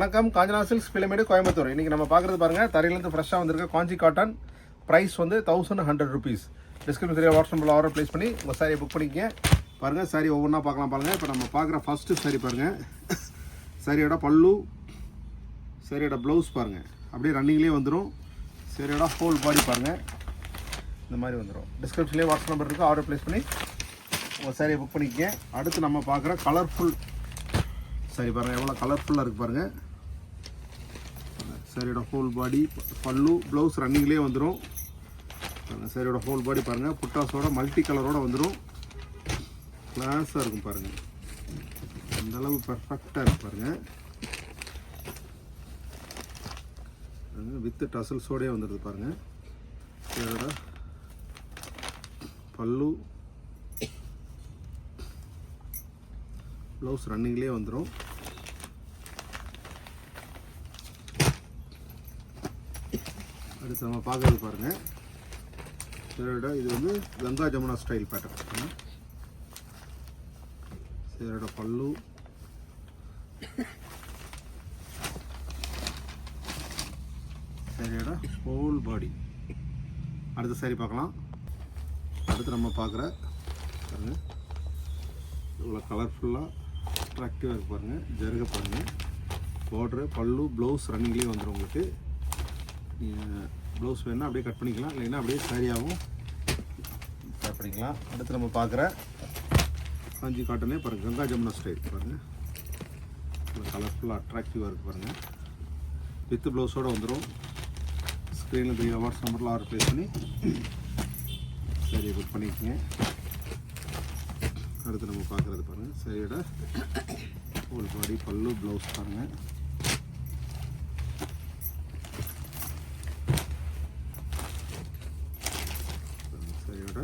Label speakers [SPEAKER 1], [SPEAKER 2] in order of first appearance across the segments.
[SPEAKER 1] வணக்கம், காஞ்சனா சில்க்ஸ் பிளமேடு கோயம்புத்தூர். இன்றைக்கி நம்ம பார்க்குறது பாருங்கள், தரையிலேருந்து ஃப்ரெஷ்ஷாக வந்திருக்க காஞ்சி காட்டன். ப்ரைஸ் வந்து 1100 rupees. டிஸ்கிரிப்ஷன் சரியாக வாட்ஸ்அப் நம்பரில் ஆர்டர் ப்ளேஸ் பண்ணி உங்கள் சாரியை புக் பண்ணிக்க. பாருங்கள், சாரி ஒவ்வொன்றா பார்க்கலாம். பாருங்கள், இப்போ நம்ம பார்க்குற ஃபஸ்ட்டு சாரி பாருங்கள். சாரியோட பல்லு, சாரியோட ப்ளவுஸ் பாருங்கள், அப்படியே ரன்னிங்லேயே வந்துடும். சாரியோட ஹோல் பாடி பாருங்கள், இந்த மாதிரி வந்துடும். டிஸ்கிரிப்ஷன்லேயே வாட்ஸ்அப் நம்பர் இருக்குது, ஆர்டர் ப்ளேஸ் பண்ணி உங்கள் சாரியை புக் பண்ணிக்க. அடுத்து நம்ம பார்க்குற கலர்ஃபுல் சாரி பாருங்கள், எவ்வளோ கலர்ஃபுல்லாக இருக்குது பாருங்கள். சாரியோட ஹோல் பாடி, பல்லு, ப்ளவுஸ் ரன்னிங்லேயே வந்துடும். சாரியோட ஹோல் பாடி பாருங்கள், புட்டாஸோட மல்டி கலரோடு வந்துடும். கிளாஸாக இருக்கும் பாருங்கள், அந்தளவு பர்ஃபெக்டாக இருக்கு பாருங்கள். வித்து டசல்ஸோடே வந்துடுது பாருங்கள். சாரியோட பல்லு, ப்ளவுஸ் ரன்னிங்லேயே வந்துடும். அடுத்து நம்ம பார்க்கறது பாருங்கள், சேரோட இது வந்து கங்கா ஜமுனா ஸ்டைல் பேட்டர்ன். சேரோட பல்லு, சேரோட ஹோல் பாடி. அடுத்த சாரி பார்க்கலாம். அடுத்து நம்ம பார்க்குற பாருங்கள், இவ்வளோ கலர்ஃபுல்லாக அட்ராக்டிவாக இருக்குது பாருங்கள். ஜருக பாருங்கள், பார்டரு, பல்லு, ப்ளவுஸ் ரன்னிங்லேயே வந்துடும். உங்களுக்கு ப்ளவுஸ் வேணுன்னா அப்படியே கட் பண்ணிக்கலாம், இல்லைன்னா அப்படியே சாரியாகவும் கட் பண்ணிக்கலாம். அடுத்து நம்ம பார்க்குற காஞ்சி காட்டனே பாருங்கள், கங்கா ஜமுனா ஸ்டைல் பாருங்கள். கலர்ஃபுல்லாக அட்ராக்டிவாக இருக்குது பாருங்கள். வித்து ப்ளவுஸோடு வந்துடும். ஸ்க்ரீனில் போய் வாட்ஸ்அப் நம்பரில் ஆர்டர் ப்ளேஸ் பண்ணி சாரியை புக் பண்ணிக்கோங்க. அடுத்து நம்ம பார்க்குறது பாருங்கள், சாரியோட ஹோல் பாடி, பல்லு, ப்ளவுஸ் பாருங்கள். சாரியோட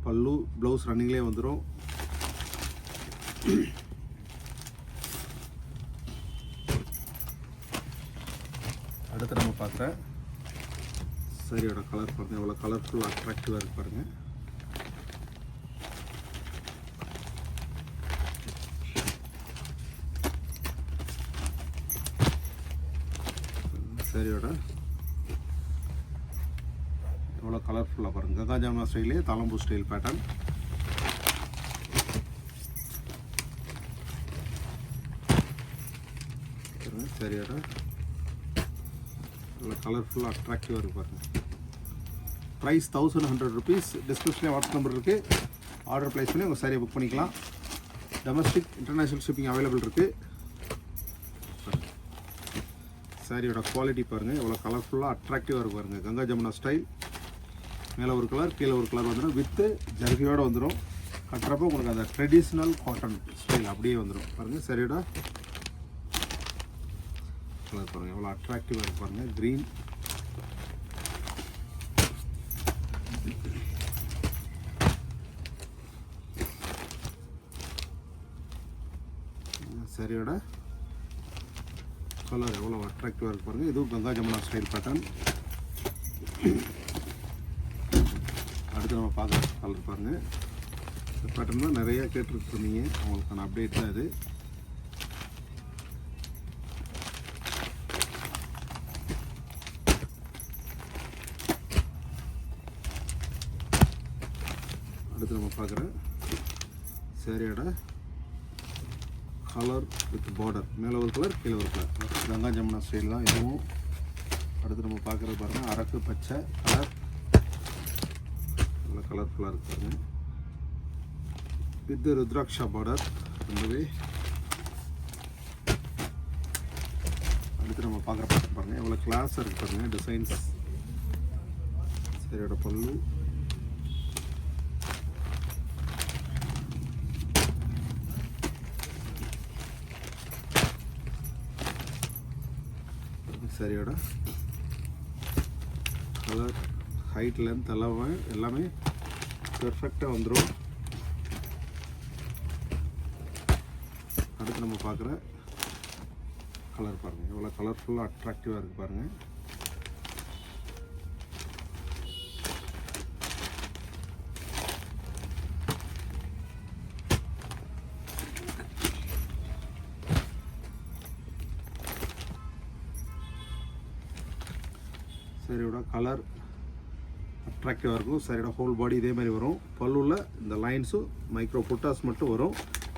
[SPEAKER 1] பல்லு, ப்ளவுஸ் ரன்னிங்லேயே வந்துடும். அடுத்து நம்ம பார்க்குற சாரியோட கலர் பாருங்கள், எவ்வளோ கலர்ஃபுல்லாக அட்ராக்டிவாக இருக்குது பாருங்கள். சாரியோட எவ்வளோ கலர்ஃபுல்லாக பாருங்கள், கங்கா ஜமுனா ஸ்டைலே தாளம்பூ ஸ்டைல் பேட்டர்ன். சாரியோட எவ்வளோ கலர்ஃபுல்லாக அட்ராக்டிவாக இருக்குது பாருங்கள். Price 1100 rupees. டிஸ்கிரிப்ஷனில் வாட்ஸ்அப் நம்பர் இருக்குது, ஆர்டர் ப்ளேஸ் பண்ணி உங்கள் சாரியை புக் பண்ணிக்கலாம். டொமஸ்டிக் இன்டர்நேஷ்னல் ஷிப்பிங் அவைலபிள் இருக்குது. சாரியோட குவாலிட்டி பாருங்கள், எவ்வளோ கலர்ஃபுல்லாக அட்ராக்டிவாக இருக்குது பாருங்கள். கங்கா ஜமுனா ஸ்டைல், மேலே ஒரு கலர், கீழே ஒரு கலர் வந்துடும். வித்து ஜர்கியோடு வந்துடும். கட்டுறப்போ உங்களுக்கு அந்த ட்ரெடிஷ்னல் காட்டன் ஸ்டைல் அப்படியே வந்துடும் பாருங்கள். சாரியோட கலர் பாருங்கள், எவ்வளோ அட்ராக்டிவாக இருக்குது பாருங்கள். க்ரீன், சாரியோட கலர் எவ்வளோ அட்ராக்டிவாக இருக்குது பாருங்கள். இதுவும் கங்கா ஜமுனா ஸ்டைல் பேட்டர்ன். அடுத்து நம்ம பார்க்குற கலர் பாருங்கள். இந்த பேட்டர்ன் தான் நிறையா கேட்டுருக்கீங்க, அவங்களுக்கான அப்டேட் தான் இது. அடுத்து நம்ம பார்க்குற சாரியோட கலர் வித் பார்டர், மேலே ஒரு கலர், கீழே ஒரு கலர், கங்கா ஜமுனா ஸ்டைல் தான் இதுவும். அடுத்து நம்ம பார்க்குறது பாருங்கள், அரக்கு பச்சை கலர், நல்லா கலர்ஃபுல்லாக இருக்குது பாருங்கள். வித் ருத்ராட்சா பார்டர் ரொம்பவே. அடுத்து நம்ம பார்க்குற பார்த்து பாருங்கள், எவ்வளோ கிளாஸாக இருக்குது பாருங்கள் டிசைன்ஸ். சரியோட பல்லு, சாரியோட கலர், ஹைட், லென்த் எல்லாமே பெர்ஃபெக்டாக வந்துடும். அடுத்து நம்ம பார்க்குற கலர் பாருங்கள், எவ்வளோ கலர்ஃபுல்லாக அட்ராக்டிவாக இருக்குது பாருங்கள். சாரியோட கலர் அட்ராக்டிவாக இருக்கும். சாரியோட ஹோல் பாடி இதே மாதிரி வரும். பல்லுவில் இந்த லைன்ஸும் மைக்ரோ புட்டாஸ் மட்டும் வரும்.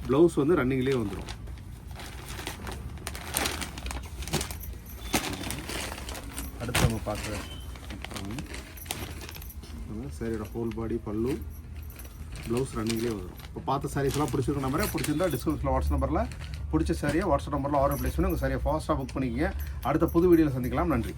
[SPEAKER 1] ப்ளவுஸ் வந்து ரன்னிங்லேயே வந்துடும். அடுத்து நம்ம பார்க்குறேன் சாரியோட ஹோல் பாடி பல்லு ப்ளவுஸ் ரன்னிங்லேயே வந்துடும். இப்போ பார்த்த சாரீஸ்லாம் பிடிச்சிருக்க நம்பரே பிடிச்சிருந்தா டிஸ்கிரிப்ஷனில் வாட்ஸ்அப் நம்பரில் பிடிச்ச சாரியை வாட்ஸ்அப் நம்பரில் ஆர்டர் ப்ளேஸ் பண்ணி உங்கள் சாரியை ஃபாஸ்ட்டாக புக் பண்ணிக்கிங்க. அடுத்த புது வீடியோவில் சந்திக்கலாம். நன்றி.